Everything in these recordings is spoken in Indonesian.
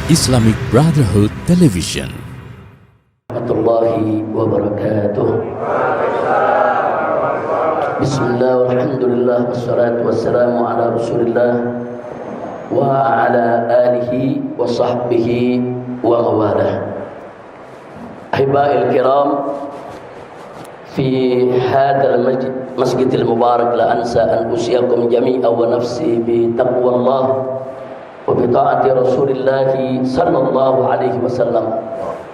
Islamic Brotherhood Television. Warahmatullahi wabarakatuh. Bismillah walhamdulillah wassalatu wassalamu ala rasulillah wa ala alihi wa sahbihi wa mawalah. Ahiba'il kiram, fi hadal masjidil mubarak la ansa an usiyakum jami'a wa nafsi bi taqwallah wa bi ta'ati rasulillah sallallahu alaihi wasallam.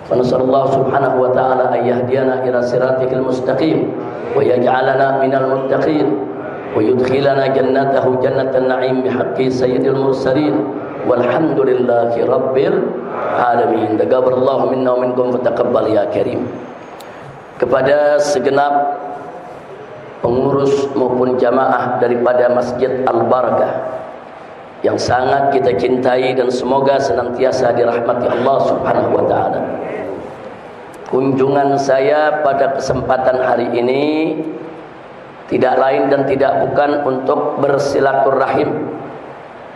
Wa nasallallahu subhanahu wa ta'ala an yahdiyana ila siratikal mustaqim wa yaj'alana minal muttaqin wa yudkhilana jannatahu jannatan na'im bihaqqi sayyidil mursalin walhamdulillahi rabbil alamin. Taqabbalallahu minna wa minkum wa taqabbal ya karim. Kepada segenap pengurus maupun jamaah daripada Masjid Al-Barakah yang sangat kita cintai dan semoga senantiasa dirahmati Allah Subhanahu wa taala. Kunjungan saya pada kesempatan hari ini tidak lain dan tidak bukan untuk bersilaturahim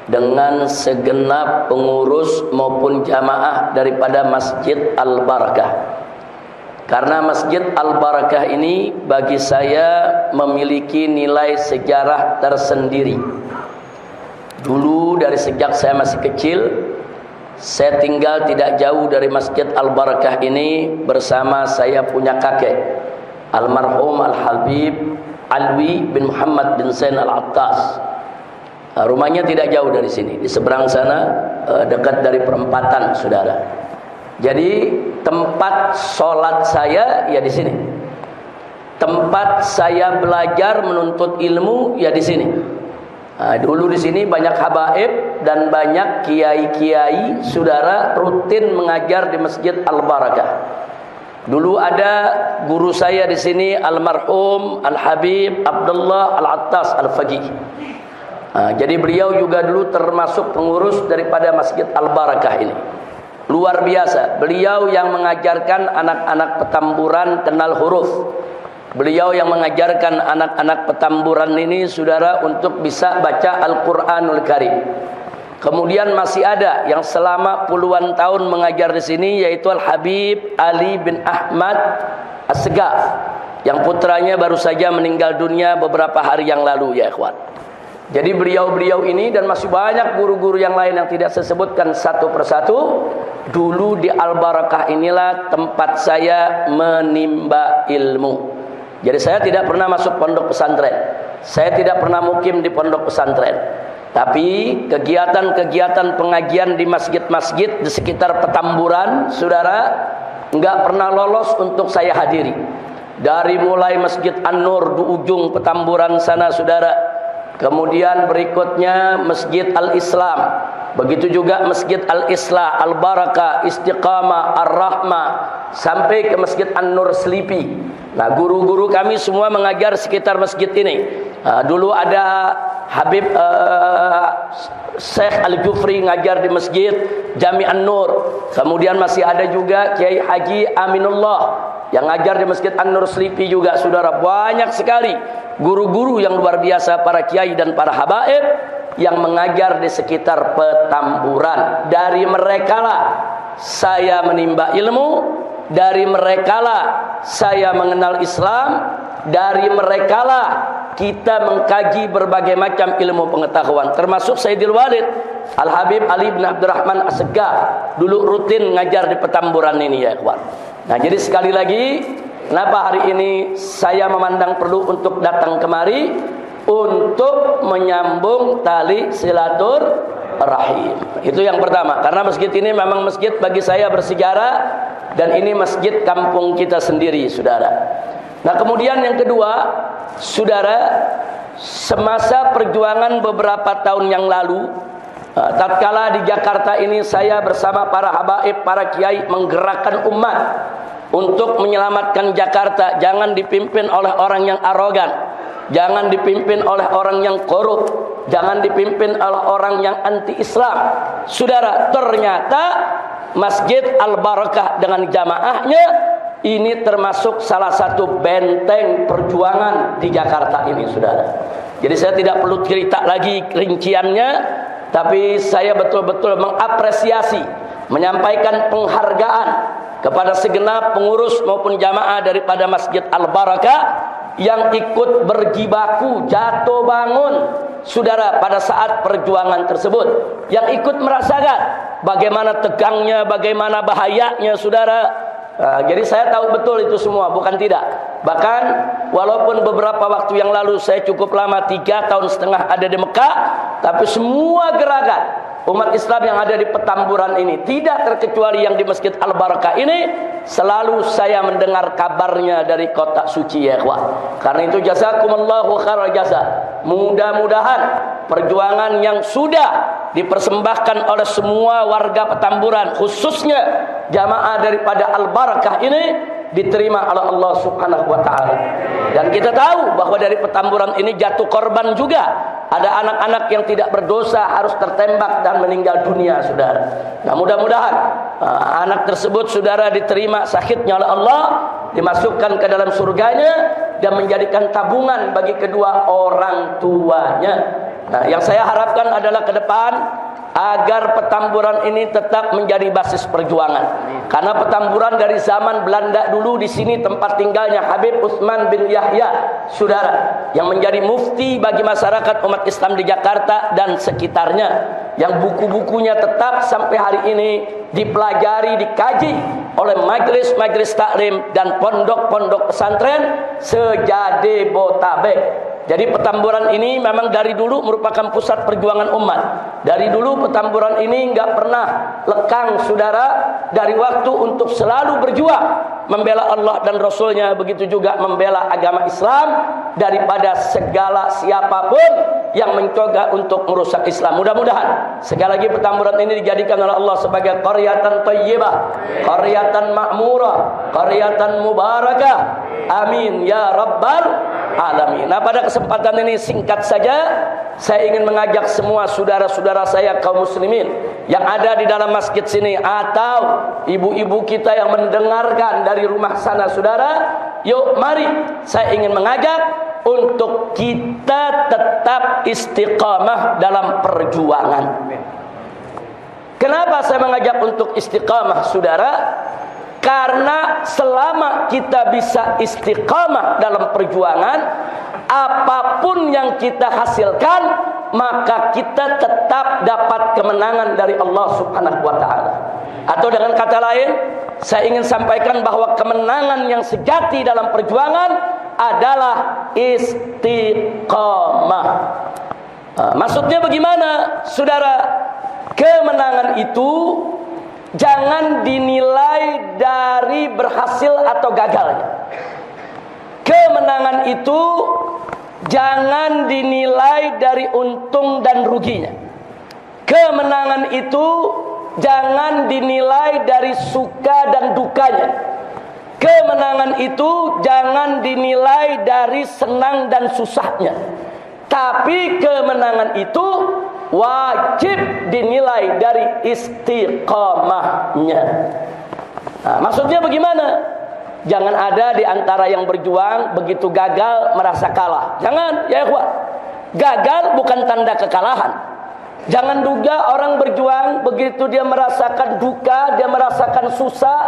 dengan segenap pengurus maupun jamaah daripada Masjid Al-Barakah. Karena Masjid Al-Barakah ini bagi saya memiliki nilai sejarah tersendiri. Dulu dari sejak saya masih kecil, saya tinggal tidak jauh dari Masjid Al-Barakah ini bersama saya punya kakek, almarhum Al-Habib Alwi bin Muhammad bin Zain Al-Attas. Rumahnya tidak jauh dari sini, di seberang sana, dekat dari perempatan, saudara. Jadi tempat sholat saya ya di sini. Tempat saya belajar menuntut ilmu ya di sini. Dulu di sini banyak habaib dan banyak kiai-kiai saudara rutin mengajar di Masjid Al-Barakah. Dulu ada guru saya di sini almarhum Al-Habib Abdullah Al-Attas Al-Faqih. Jadi beliau juga dulu termasuk pengurus daripada Masjid Al-Barakah ini. Luar biasa, beliau yang mengajarkan anak-anak Petamburan kenal huruf. Beliau yang mengajarkan anak-anak Petamburan ini saudara untuk bisa baca Al-Quranul Karim. Kemudian masih ada yang selama puluhan tahun mengajar di sini, yaitu Al-Habib Ali bin Ahmad As-Segaf, yang putranya baru saja meninggal dunia beberapa hari yang lalu ya ikhwan. Jadi beliau-beliau ini dan masih banyak guru-guru yang lain yang tidak saya sebutkan satu persatu. Dulu di Al-Barakah inilah tempat saya menimba ilmu. Jadi saya tidak pernah masuk pondok pesantren. Saya tidak pernah mukim di pondok pesantren. Tapi kegiatan-kegiatan pengajian di masjid-masjid di sekitar Petamburan, saudara, enggak pernah lolos untuk saya hadiri. Dari mulai Masjid An-Nur di ujung Petamburan sana, saudara. Kemudian berikutnya Masjid Al-Islam. Begitu juga Masjid Al-Islah, Al-Barakah, Istiqamah, Ar-Rahmah, sampai ke Masjid An-Nur Selipi. Nah, guru-guru kami semua mengajar sekitar masjid ini. Dulu ada Habib Syekh Al-Jufri ngajar di Masjid Jami An-Nur. Kemudian masih ada juga Kiai Haji Aminullah yang ngajar di Masjid An-Nur Selipi juga, saudara. Banyak sekali guru-guru yang luar biasa, para kiai dan para habaib yang mengajar di sekitar Petamburan. Dari merekalah saya menimba ilmu, dari merekalah saya mengenal Islam, dari merekalah kita mengkaji berbagai macam ilmu pengetahuan, termasuk Sayyidil Walid Al-Habib Ali bin Abdurrahman As-Segaf dulu rutin ngajar di Petamburan ini ya ikhwan. Nah, jadi sekali lagi, kenapa hari ini saya memandang perlu untuk datang kemari untuk menyambung tali silaturahim. Itu yang pertama, karena masjid ini memang masjid bagi saya bersejarah dan ini masjid kampung kita sendiri, saudara. Nah, kemudian yang kedua, saudara, semasa perjuangan beberapa tahun yang lalu, tatkala di Jakarta ini saya bersama para habaib, para kiai menggerakkan umat untuk menyelamatkan Jakarta. Jangan dipimpin oleh orang yang arogan, jangan dipimpin oleh orang yang korup, jangan dipimpin oleh orang yang anti-Islam. Saudara, ternyata Masjid Al-Barakah dengan jamaahnya ini termasuk salah satu benteng perjuangan di Jakarta ini, saudara. Jadi saya tidak perlu cerita lagi rinciannya, tapi saya betul-betul mengapresiasi menyampaikan penghargaan kepada segenap pengurus maupun jamaah daripada Masjid Al-Barakah yang ikut berjibaku jatuh bangun saudara pada saat perjuangan tersebut, yang ikut merasakan bagaimana tegangnya, bagaimana bahayanya saudara. Jadi saya tahu betul itu semua, bukan tidak. Bahkan walaupun beberapa waktu yang lalu saya cukup lama 3,5 tahun ada di Mekah, tapi semua gerakan umat Islam yang ada di Petamburan ini, tidak terkecuali yang di Masjid Al-Barakah ini, selalu saya mendengar kabarnya dari kota suci ya ikhwah. Karena itu jazakumullahu khairal jasa. Mudah-mudahan perjuangan yang sudah dipersembahkan oleh semua warga Petamburan, khususnya jamaah daripada Al-Barakah ini, diterima oleh Allah Subhanahu wa taala. Dan kita tahu bahwa dari Petamburan ini jatuh korban juga. Ada anak-anak yang tidak berdosa harus tertembak dan meninggal dunia, saudara. Nah, mudah-mudahan anak tersebut saudara diterima sakitnya oleh Allah, dimasukkan ke dalam surganya dan menjadikan tabungan bagi kedua orang tuanya. Nah, yang saya harapkan adalah ke depan agar Petamburan ini tetap menjadi basis perjuangan. Karena Petamburan dari zaman Belanda dulu, di sini tempat tinggalnya Habib Utsman bin Yahya, saudara, yang menjadi mufti bagi masyarakat umat Islam di Jakarta dan sekitarnya, yang buku-bukunya tetap sampai hari ini dipelajari, dikaji oleh majelis-majelis taklim dan pondok-pondok pesantren se-Jabodetabek. Jadi Petamburan ini memang dari dulu merupakan pusat perjuangan umat. Dari dulu Petamburan ini nggak pernah lekang, saudara, dari waktu untuk selalu berjuang membela Allah dan Rasulnya, begitu juga membela agama Islam daripada segala siapapun yang mencoba untuk merusak Islam. Mudah-mudahan sekali lagi Petamburan ini dijadikan oleh Allah sebagai qaryatan thayyibah, qaryatan ma'murah, qaryatan mubarakah. Amin ya rabbal alamin. Nah, pada kesempatan ini singkat saja saya ingin mengajak semua saudara-saudara saya kaum muslimin yang ada di dalam masjid sini atau ibu-ibu kita yang mendengarkan dari rumah sana, saudara, yuk mari saya ingin mengajak untuk kita tetap istiqamah dalam perjuangan. Kenapa saya mengajak untuk istiqamah, saudara? Karena selama kita bisa istiqamah dalam perjuangan, apapun yang kita hasilkan, maka kita tetap dapat kemenangan dari Allah Subhanahu wa taala. Atau dengan kata lain, saya ingin sampaikan bahwa kemenangan yang sejati dalam perjuangan adalah istiqamah. Maksudnya bagaimana, saudara? Kemenangan itu jangan dinilai dari berhasil atau gagalnya. Kemenangan itu jangan dinilai dari untung dan ruginya. Kemenangan itu jangan dinilai dari suka dan dukanya. Kemenangan itu jangan dinilai dari senang dan susahnya. Tapi kemenangan itu wajib dinilai dari istiqamahnya. Nah, maksudnya bagaimana? Jangan ada di antara yang berjuang begitu gagal merasa kalah. Jangan, ya ikhwah. Gagal bukan tanda kekalahan. Jangan duga orang berjuang begitu dia merasakan duka, dia merasakan susah,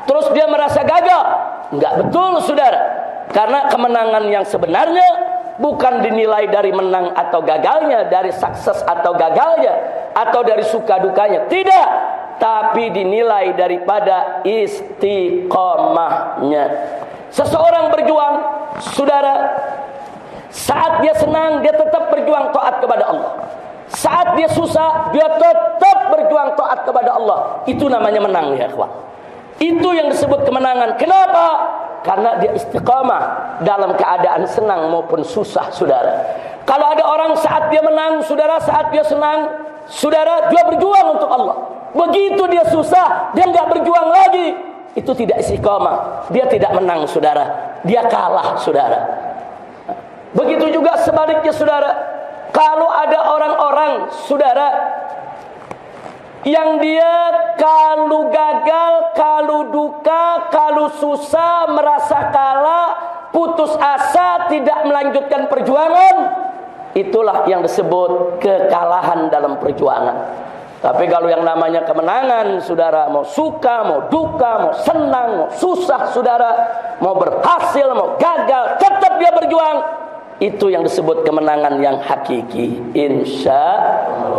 terus dia merasa gagal. Enggak betul, saudara. Karena kemenangan yang sebenarnya bukan dinilai dari menang atau gagalnya, dari sukses atau gagalnya, atau dari suka dukanya. Tidak, tapi dinilai daripada istiqamahnya. Seseorang berjuang, saudara, saat dia senang, dia tetap berjuang taat kepada Allah. Saat dia susah, dia tetap berjuang taat kepada Allah. Itu namanya menang, ya ikhwan. Itu yang disebut kemenangan. Kenapa? Karena dia istiqamah dalam keadaan senang maupun susah, saudara. Kalau ada orang saat dia menang, saudara, saat dia senang, saudara, dia berjuang untuk Allah. Begitu dia susah, dia nggak berjuang lagi. Itu tidak istiqamah. Dia tidak menang, saudara. Dia kalah, saudara. Begitu juga sebaliknya, saudara. Kalau ada orang-orang, saudara, yang dia kalau gagal, kalau duka, kalau susah, merasa kalah, putus asa, tidak melanjutkan perjuangan, itulah yang disebut kekalahan dalam perjuangan. Tapi kalau yang namanya kemenangan, saudara, mau suka, mau duka, mau senang, mau susah, saudara, mau berhasil, mau gagal, tetap dia berjuang. Itu yang disebut kemenangan yang hakiki. Insya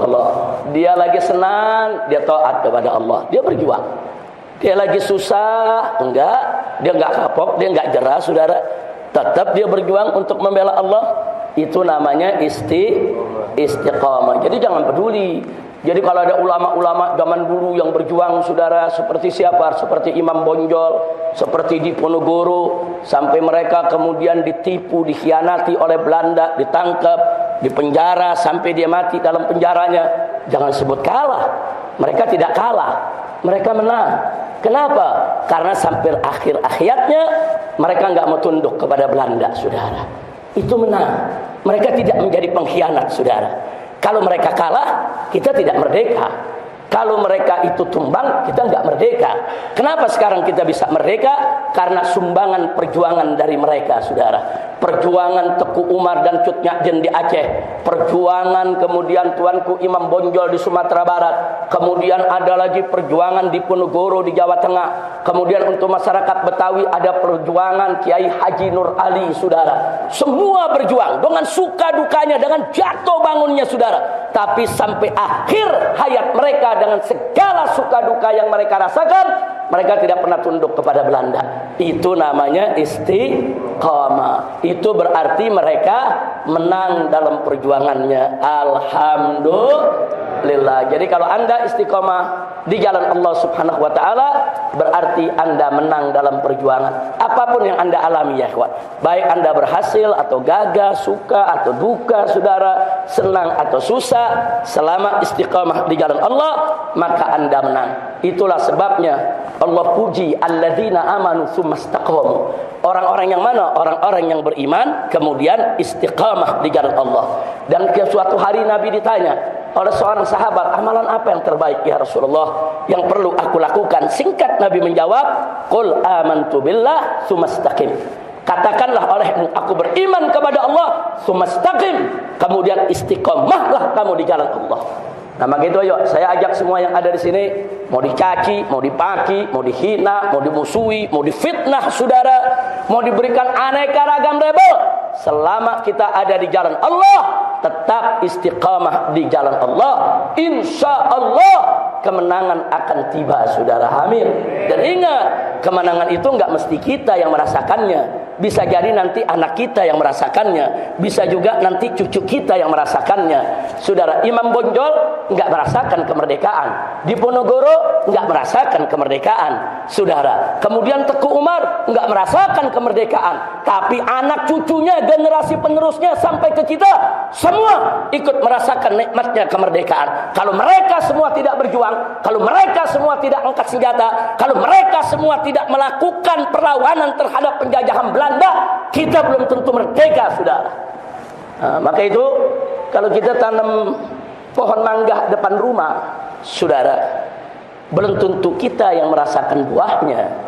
Allah. Dia lagi senang, dia taat kepada Allah, dia berjuang. Dia lagi susah, enggak, dia enggak kapok, dia enggak jerah, saudara, tetap dia berjuang untuk membela Allah. Itu namanya istiqamah. Jadi jangan peduli. Jadi kalau ada ulama-ulama zaman dulu yang berjuang, saudara, seperti siapa? Seperti Imam Bonjol, seperti Diponegoro, sampai mereka kemudian ditipu, dikhianati oleh Belanda, ditangkap, dipenjara sampai dia mati dalam penjaranya. Jangan sebut kalah. Mereka tidak kalah, mereka menang. Kenapa? Karena sampai akhir hayatnya mereka enggak mau tunduk kepada Belanda, saudara. Itu menang. Mereka tidak menjadi pengkhianat, saudara. Kalau mereka kalah, kita tidak merdeka. Kalau mereka itu tumbang, kita enggak merdeka. Kenapa sekarang kita bisa merdeka? Karena sumbangan perjuangan dari mereka, saudara. Perjuangan Teku Umar dan Cut Nyak di Aceh, perjuangan kemudian tuanku Imam Bonjol di Sumatera Barat, kemudian ada lagi perjuangan di Ponorogo di Jawa Tengah, kemudian untuk masyarakat Betawi ada perjuangan Kiai Haji Nur Ali, saudara. Semua berjuang dengan suka dukanya, dengan jatuh bangunnya, saudara. Tapi sampai akhir hayat mereka dengan segala suka duka yang mereka rasakan, mereka tidak pernah tunduk kepada Belanda. Itu namanya istiqamah. Itu berarti mereka menang dalam perjuangannya. Alhamdulillah. Jadi kalau Anda istiqamah di jalan Allah Subhanahu wa taala, berarti Anda menang dalam perjuangan. Apapun yang Anda alami, ya kawan. Baik Anda berhasil atau gagal, suka atau duka, saudara, senang atau susah, selama istiqamah di jalan Allah, maka Anda menang. Itulah sebabnya Allah puji alladzina amanu tsumastaqamu. Orang-orang yang mana? Orang-orang yang beriman kemudian istiqamah di jalan Allah. Dan suatu hari Nabi ditanya oleh seorang sahabat, amalan apa yang terbaik ya Rasulullah yang perlu aku lakukan? Singkat Nabi menjawab, qul amantu billah tsumastaqim. Katakanlah olehmu, aku beriman kepada Allah, tsumastaqim, kemudian istiqamahlah kamu di jalan Allah. Nah, begitu yuk, saya ajak semua yang ada di sini, mau dicaci, mau dipaki, mau dihina, mau dimusuhi, mau difitnah, saudara, mau diberikan aneka ragam label, selama kita ada di jalan Allah, tetap istiqamah di jalan Allah, insya Allah kemenangan akan tiba, saudara. Amin. Dan ingat, kemenangan itu enggak mesti kita yang merasakannya. Bisa jadi nanti anak kita yang merasakannya, bisa juga nanti cucu kita yang merasakannya. Saudara, Imam Bonjol enggak merasakan kemerdekaan, Diponegoro enggak merasakan kemerdekaan, saudara. Kemudian Teku Umar enggak merasakan kemerdekaan, tapi anak cucunya, generasi penerusnya sampai ke kita, semua ikut merasakan nikmatnya kemerdekaan. Kalau mereka semua tidak berjuang, kalau mereka semua tidak angkat senjata, kalau mereka semua tidak melakukan perlawanan terhadap penjajahan Belanda, kita belum tentu merdeka, saudara. Nah, maka itu kalau kita tanam pohon mangga depan rumah, saudara, belum tentu kita yang merasakan buahnya.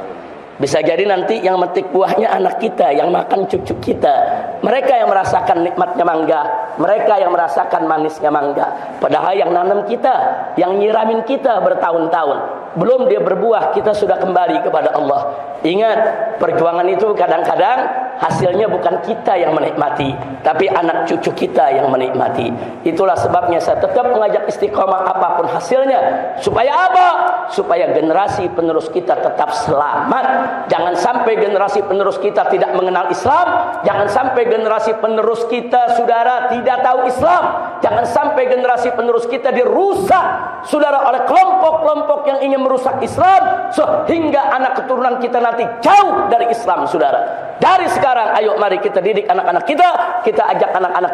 Bisa jadi nanti yang metik buahnya anak kita, yang makan cucu kita. Mereka yang merasakan nikmatnya mangga, mereka yang merasakan manisnya mangga. Padahal yang nanam kita, yang nyiramin kita bertahun-tahun, belum dia berbuah, kita sudah kembali kepada Allah. Ingat, perjuangan itu kadang-kadang hasilnya bukan kita yang menikmati, tapi anak cucu kita yang menikmati. Itulah sebabnya saya tetap mengajak istiqamah apapun hasilnya. Supaya apa? Supaya generasi penerus kita tetap selamat. Jangan sampai generasi penerus kita tidak mengenal Islam. Jangan sampai generasi penerus kita, saudara, tidak tahu Islam. Jangan sampai generasi penerus kita dirusak, saudara, oleh kelompok-kelompok yang ingin merusak Islam, sehingga anak keturunan kita nanti jauh dari Islam, saudara. Dari sekarang, ayo mari kita didik anak-anak kita ajak anak-anak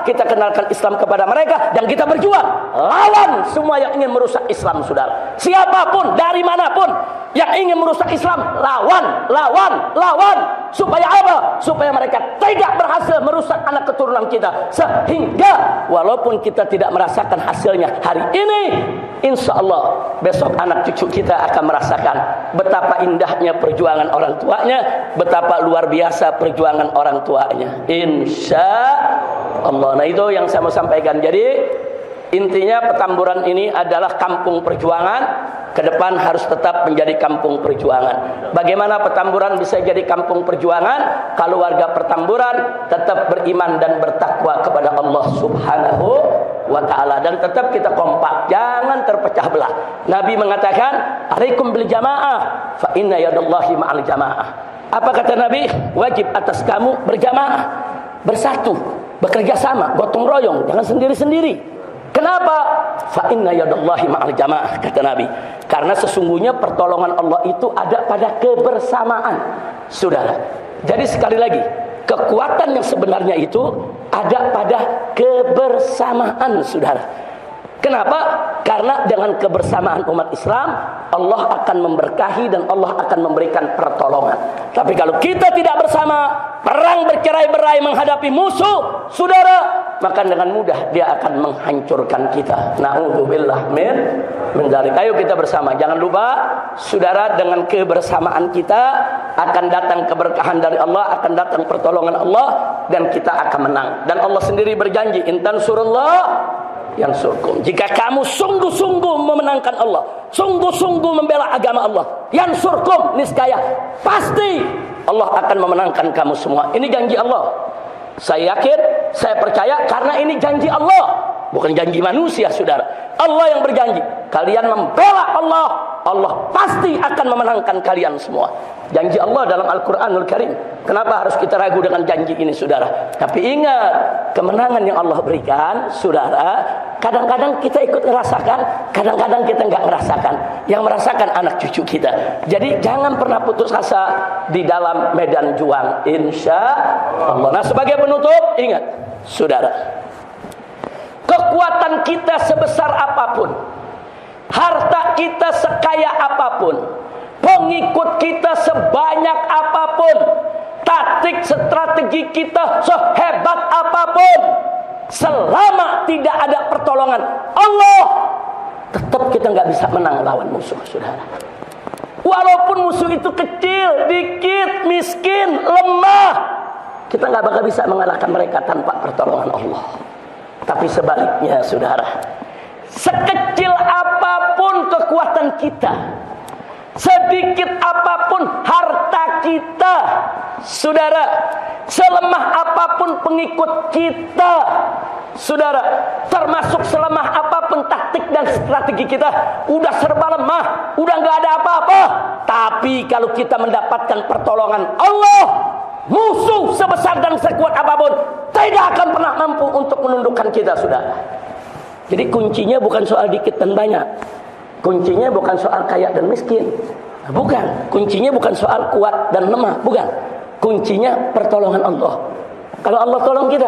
kita kenalkan Islam kepada mereka, dan kita berjuang lawan semua yang ingin merusak Islam, saudara. Siapapun, dari manapun yang ingin merusak Islam, lawan. Supaya apa? Supaya mereka tidak berhasil merusak anak keturunan kita. Sehingga walaupun kita tidak merasakan hasilnya hari ini, insya Allah besok anak cucu kita akan merasakan betapa indahnya perjuangan orang tuanya, betapa luar biasa perjuangan orang tuanya, insya Allah. Nah, itu yang saya mau sampaikan. Jadi Intinya Petamburan ini adalah kampung perjuangan, ke depan harus tetap menjadi kampung perjuangan. Bagaimana Petamburan bisa jadi kampung perjuangan? Kalau warga Petamburan tetap beriman dan bertakwa kepada Allah Subhanahu wa ta'ala, dan tetap kita kompak, jangan terpecah belah. Nabi mengatakan, alaikum bil jamaah fa inna yadallahi ma'al jamaah. Apa kata Nabi? Wajib atas kamu berjamaah, bersatu, bekerja sama, gotong royong, jangan sendiri-sendiri. Kenapa? Fa inna yadallahi ma'al jamaah, kata Nabi. Karena sesungguhnya pertolongan Allah itu ada pada kebersamaan, saudara. Jadi sekali lagi, kekuatan yang sebenarnya itu ada pada kebersamaan, saudara. Kenapa? Karena dengan kebersamaan umat Islam, Allah akan memberkahi dan Allah akan memberikan pertolongan. Tapi kalau kita tidak bersama, perang bercerai-berai menghadapi musuh, saudara, maka dengan mudah dia akan menghancurkan kita. Na'udzubillah min dzalik. Ayo kita bersama. Jangan lupa, saudara, dengan kebersamaan kita akan datang keberkahan dari Allah, akan datang pertolongan Allah, dan kita akan menang. Dan Allah sendiri berjanji, intan surullah yansurkum. Jika kamu sungguh-sungguh memenangkan Allah, sungguh-sungguh membela agama Allah, yansurkum, niscaya pasti Allah akan memenangkan kamu semua. Ini janji Allah. Saya yakin, saya percaya, karena ini janji Allah, bukan janji manusia, saudara. Allah yang berjanji, kalian membela Allah, Allah pasti akan memenangkan kalian semua. Janji Allah dalam Al-Quranul Karim. Kenapa harus kita ragu dengan janji ini, saudara? Tapi ingat, kemenangan yang Allah berikan, saudara, kadang-kadang kita ikut merasakan, kadang-kadang kita nggak merasakan. Yang merasakan anak cucu kita. Jadi jangan pernah putus asa di dalam medan juang, insya Allah. Nah, sebagai penutup, ingat, saudara, kekuatan kita sebesar apapun, harta kita sekaya apapun, pengikut kita sebanyak apapun, taktik strategi kita sehebat apapun, selama tidak ada pertolongan Allah, tetap kita nggak bisa menang lawan musuh, saudara. Walaupun musuh itu kecil, dikit, miskin, lemah, kita nggak bakal bisa mengalahkan mereka tanpa pertolongan Allah. Tapi sebaliknya, saudara, sekecil apapun kekuatan kita, sedikit apapun harta kita, saudara, selemah apapun pengikut kita, saudara, termasuk selemah apapun taktik dan strategi kita, udah serba lemah, udah nggak ada apa-apa. Tapi kalau kita mendapatkan pertolongan Allah, musuh sebesar dan sekuat apapun tidak akan pernah mampu untuk menundukkan kita, saudara. Jadi kuncinya bukan soal dikit dan banyak, kuncinya bukan soal kaya dan miskin, bukan. Kuncinya bukan soal kuat dan lemah, bukan. Kuncinya pertolongan Allah. Kalau Allah tolong kita,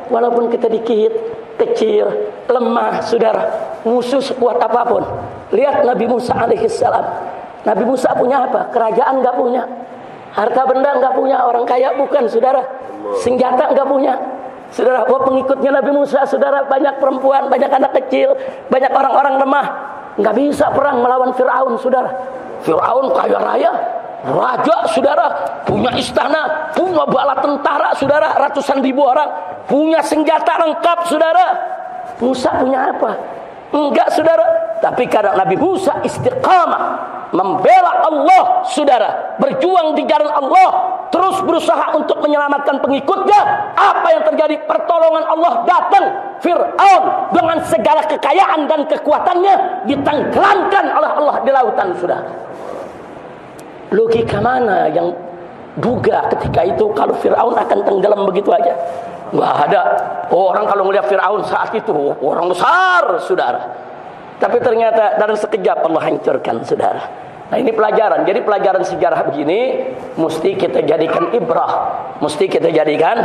walaupun kita dikit, kecil, lemah, saudara, musuh sekuat apapun. Lihat Nabi Musa alaihissalam. Nabi Musa punya apa? Kerajaan nggak punya, harta benda nggak punya, orang kaya bukan, saudara, senjata nggak punya, saudara. Wah, pengikutnya Nabi Musa, saudara, banyak perempuan, banyak anak kecil, banyak orang-orang lemah, nggak bisa perang melawan Fir'aun, saudara. Fir'aun kaya raya, raja, saudara, punya istana, punya bala tentara, saudara, ratusan ribu orang, punya senjata lengkap, saudara. Musa punya apa? Enggak, saudara. Tapi karena Nabi Musa istiqamah membela Allah, saudara, berjuang di jalan Allah, terus berusaha untuk menyelamatkan pengikutnya, apa yang terjadi? Pertolongan Allah datang. Fir'aun dengan segala kekayaan dan kekuatannya ditenggelamkan oleh Allah di lautan, saudara. Logika mana yang duga ketika itu kalau Fir'aun akan tenggelam begitu aja? Nggak ada. Orang kalau melihat Fir'aun saat itu orang besar, saudara. Tapi ternyata dalam sekejap Allah hancurkan, saudara. Nah, ini pelajaran. Jadi pelajaran sejarah begini mesti kita jadikan ibrah, mesti kita jadikan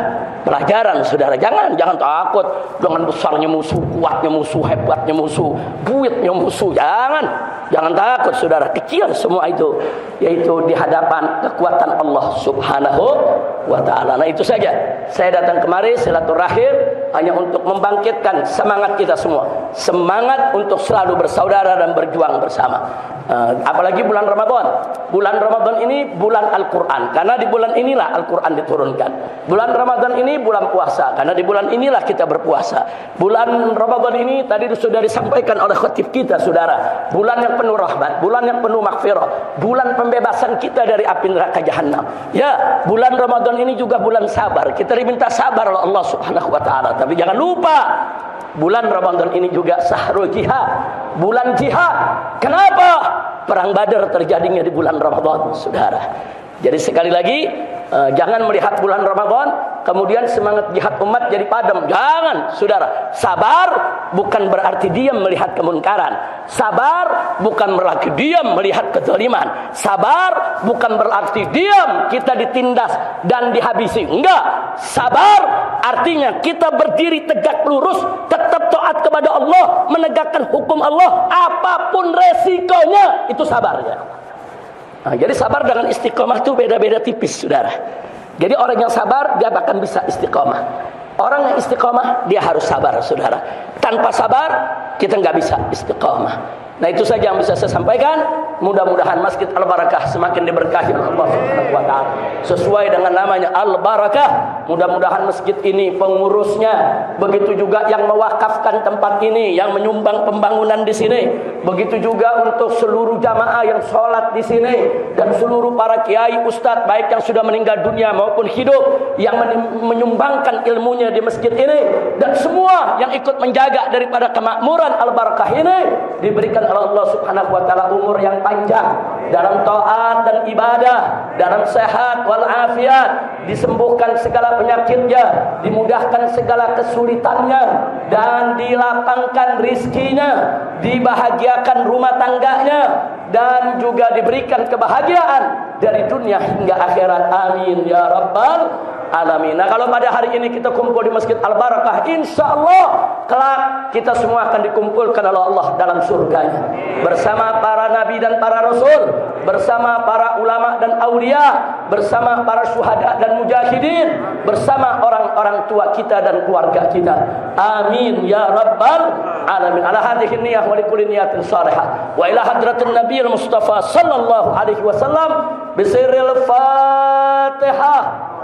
pelajaran, saudara. Jangan takut dengan besarnya musuh, kuatnya musuh, hebatnya musuh, duitnya musuh. Jangan takut, saudara. Kecil semua itu, yaitu di hadapan kekuatan Allah Subhanahu wa ta'ala. Nah, itu saja. Saya datang kemari silaturahim hanya untuk membangkitkan semangat kita semua, semangat untuk selalu bersaudara dan berjuang bersama. Apalagi bulan Ramadan. Bulan Ramadan ini bulan Al-Quran, karena di bulan inilah Al-Quran diturunkan. Bulan Ramadan ini bulan puasa, karena di bulan inilah kita berpuasa. Bulan Ramadan ini tadi sudah disampaikan oleh khatib kita, saudara, bulan yang penuh rahmat, bulan yang penuh maghfirah, bulan pembebasan kita dari api neraka jahanam. Ya, bulan Ramadan ini juga bulan sabar. Kita diminta sabar oleh Allah Subhanahu wa taala. Tapi jangan lupa, bulan Ramadan ini juga syahrul jihad, bulan jihad. Kenapa? Perang Badar terjadinya di bulan Ramadan, saudara. Jadi sekali lagi, jangan melihat bulan Ramadan kemudian semangat jihad umat jadi padam. Jangan, saudara. Sabar bukan berarti diam melihat kemunkaran. Sabar bukan berarti diam melihat kezaliman. Sabar bukan berarti diam kita ditindas dan dihabisi. Enggak. Sabar artinya kita berdiri tegak lurus, tetap taat kepada Allah, menegakkan hukum Allah apapun resikonya. Itu sabarnya. Nah, jadi sabar dengan istiqomah itu beda-beda tipis, saudara. Jadi orang yang sabar dia bahkan bisa istiqomah. Orang yang istiqomah dia harus sabar, saudara. Tanpa sabar kita nggak bisa istiqomah. Nah, itu saja yang bisa saya sampaikan. Mudah-mudahan Masjid Al-Barakah semakin diberkahi oleh Allah Subhanahu wa taala. Sesuai dengan namanya Al-Barakah, mudah-mudahan masjid ini pengurusnya, begitu juga yang mewakafkan tempat ini, yang menyumbang pembangunan di sini, begitu juga untuk seluruh jamaah yang sholat di sini, dan seluruh para kiai ustadz baik yang sudah meninggal dunia maupun hidup yang menyumbangkan ilmunya di masjid ini, dan semua yang ikut menjaga daripada kemakmuran Al-Barakah ini, diberikan oleh Allah Subhanahu wa taala umur yang panjang dalam taat dan ibadah, dalam sehat wal afiat, disembuhkan segala penyakitnya, dimudahkan segala kesulitannya, dan dilapangkan rizkinya, dibahagiakan rumah tangganya, dan juga diberikan kebahagiaan dari dunia hingga akhirat. Amin ya rabbal alamin. Nah, kalau pada hari ini kita kumpul di Masjid Al-Barakah, insya Allah kelak kita semua akan dikumpulkan oleh Allah dalam surganya, bersama para nabi dan para rasul, bersama para ulama dan aulia, bersama para syuhada dan mujahidin, bersama orang-orang tua kita dan keluarga kita. Amin ya rabbal alamin. Ala hadhihi niyyah wa likulli niyatin salihah wa ila hadratin nabiyil mustafa sallallahu alaihi wasallam bisirril Fatihah.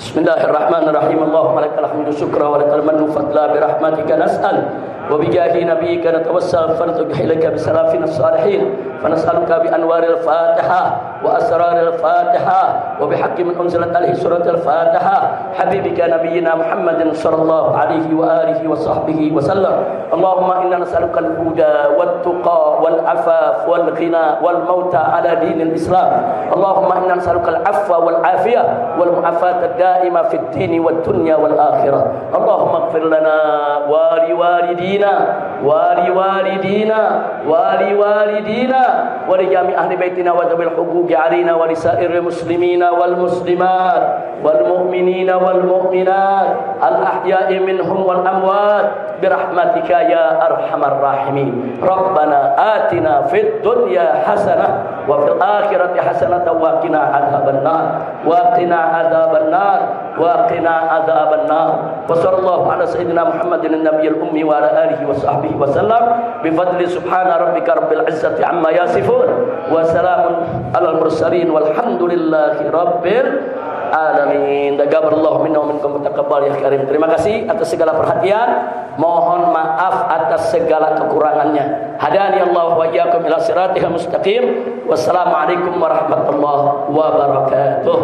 Bismillahirrahmanirrahim. Allahumma lakal hamdu syukra wa lakal mannu fadla bi rahmatika nas'al wa bi jahi nabiyyika natawassal fa natughilaka bi salafina salihin fa nas'aluka bi anwaril Fatihah wa asraril Fatihah wa bi haqqi man unzilat alaihi suratul Fatihah habibika nabiyyina Muhammadin sallallahu alaihi wa alihi wa sahbihi wa sallam. Allahumma inna nas'aluka al-huda wat tuqa wal afaf wal ghina wal mauta ala dinil Islam. Allahumma inna nas'aluka al-afwa wal afiyah wal mu'afata ad-daima fid dini wad dunya wal akhirah. Allahumma ighfir lana wa li walidina wa li walidina wa li walidina wa li jami' ahli baitina wa dhabil huquqi alaina wa li sa'iril muslimina wal muslimat wal mu'minina wal mu'minat al ahya'i minhum wal amwat bi rahmatika ya arhamar rahimin. Rabbana atina fid dunya hasanah wa fil akhirati hasanah wa qina adzabannar wa qina adzabannar wa qina adzabannar. Wa sallallahu ala sayyidina Muhammadin nabiyil ummi wa ala alihi wa sahbihi wa sallam bi fadli subhana rabbika rabbil izzati amma yasifun wa salamun alal mursalin walhamdulillahi rabbil alamin. Dagabarallahu minna wa minkum taqabbal ya karim. Terima kasih atas segala perhatian. Mohon maaf atas segala kekurangannya. Hadani Allah wa iyyakum ila siratal mustaqim. Wassalamualaikum warahmatullahi wabarakatuh.